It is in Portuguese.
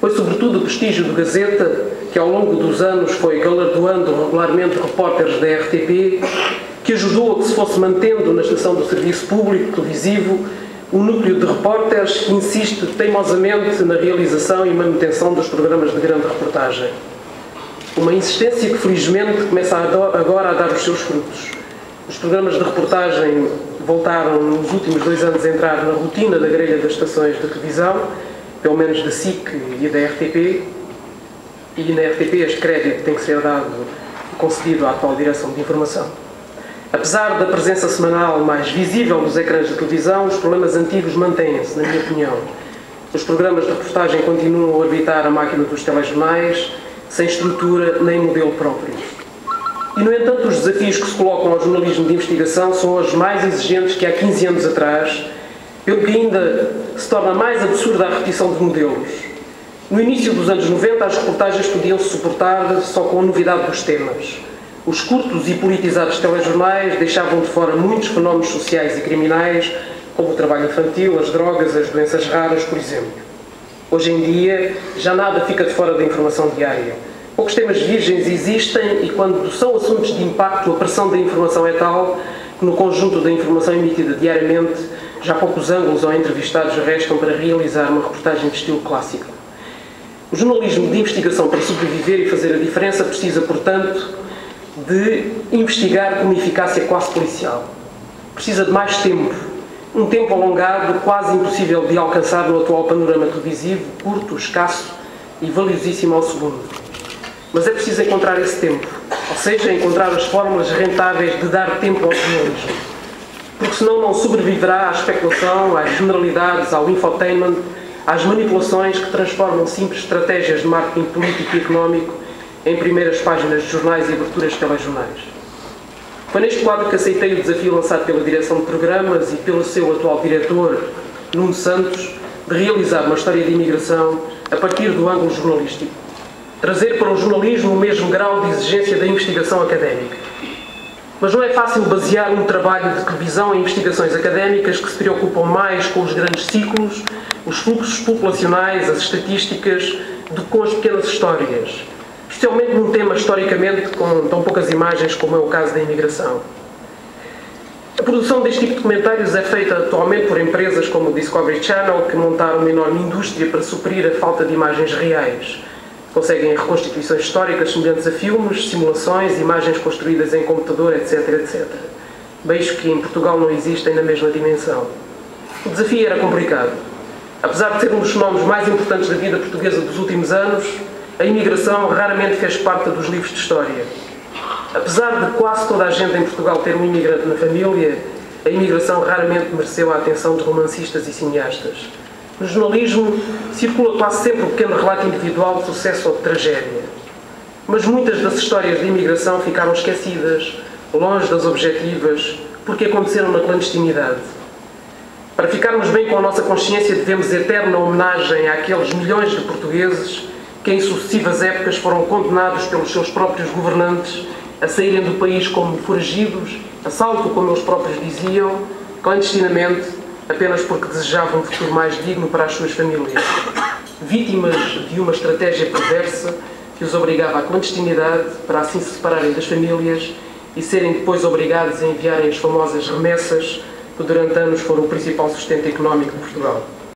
Foi sobretudo o prestígio do Gazeta, que ao longo dos anos foi galardoando regularmente repórteres da RTP, que ajudou a que se fosse mantendo na estação do serviço público televisivo um núcleo de repórteres que insiste teimosamente na realização e manutenção dos programas de grande reportagem. Uma insistência que felizmente começa agora a dar os seus frutos. Os programas de reportagem voltaram nos últimos 2 anos a entrar na rotina da grelha das estações de televisão, pelo menos da SIC e da RTP, e na RTP este crédito tem que ser dado e concedido à atual Direção de Informação. Apesar da presença semanal mais visível dos ecrãs de televisão, os problemas antigos mantêm-se, na minha opinião. Os programas de reportagem continuam a orbitar a máquina dos telejornais, sem estrutura nem modelo próprio. E, no entanto, os desafios que se colocam ao jornalismo de investigação são hoje mais exigentes que há 15 anos atrás, pelo que ainda se torna mais absurda a repetição de modelos. No início dos anos 90, as reportagens podiam-se suportar só com a novidade dos temas. Os curtos e politizados telejornais deixavam de fora muitos fenómenos sociais e criminais, como o trabalho infantil, as drogas, as doenças raras, por exemplo. Hoje em dia, já nada fica de fora da informação diária. Poucos temas virgens existem e, quando são assuntos de impacto, a pressão da informação é tal que, no conjunto da informação emitida diariamente, já poucos ângulos ou entrevistados restam para realizar uma reportagem de estilo clássico. O jornalismo de investigação, para sobreviver e fazer a diferença, precisa, portanto, de investigar com uma eficácia quase policial. Precisa de mais tempo. Um tempo alongado, quase impossível de alcançar no atual panorama televisivo, curto, escasso e valiosíssimo ao segundo. Mas é preciso encontrar esse tempo, ou seja, encontrar as fórmulas rentáveis de dar tempo ao jornalismo. Porque senão não sobreviverá à especulação, às generalidades, ao infotainment, às manipulações que transformam simples estratégias de marketing político e económico em primeiras páginas de jornais e aberturas de telejornais. Foi neste quadro que aceitei o desafio lançado pela Direção de Programas e pelo seu atual diretor, Nuno Santos, de realizar uma história de imigração a partir do ângulo jornalístico. Trazer para o jornalismo o mesmo grau de exigência da investigação académica. Mas não é fácil basear um trabalho de televisão em investigações académicas que se preocupam mais com os grandes ciclos, os fluxos populacionais, as estatísticas, do que com as pequenas histórias. Especialmente num tema historicamente com tão poucas imagens como é o caso da imigração. A produção deste tipo de documentários é feita atualmente por empresas como o Discovery Channel, que montaram uma enorme indústria para suprir a falta de imagens reais. Conseguem reconstituições históricas semelhantes a filmes, simulações, imagens construídas em computador, etc, etc. Beijo que em Portugal não existem na mesma dimensão. O desafio era complicado. Apesar de ser um dos fenómenos mais importantes da vida portuguesa dos últimos anos, a imigração raramente fez parte dos livros de história. Apesar de quase toda a gente em Portugal ter um imigrante na família, a imigração raramente mereceu a atenção de romancistas e cineastas. No jornalismo, circula quase sempre o pequeno relato individual de sucesso ou de tragédia. Mas muitas das histórias de imigração ficaram esquecidas, longe das objetivas, porque aconteceram na clandestinidade. Para ficarmos bem com a nossa consciência, devemos eterna homenagem àqueles milhões de portugueses que em sucessivas épocas foram condenados pelos seus próprios governantes a saírem do país como foragidos, a salto, como eles próprios diziam, clandestinamente, apenas porque desejavam um futuro mais digno para as suas famílias. Vítimas de uma estratégia perversa que os obrigava à clandestinidade para assim se separarem das famílias e serem depois obrigados a enviarem as famosas remessas que durante anos foram o principal sustento económico de Portugal.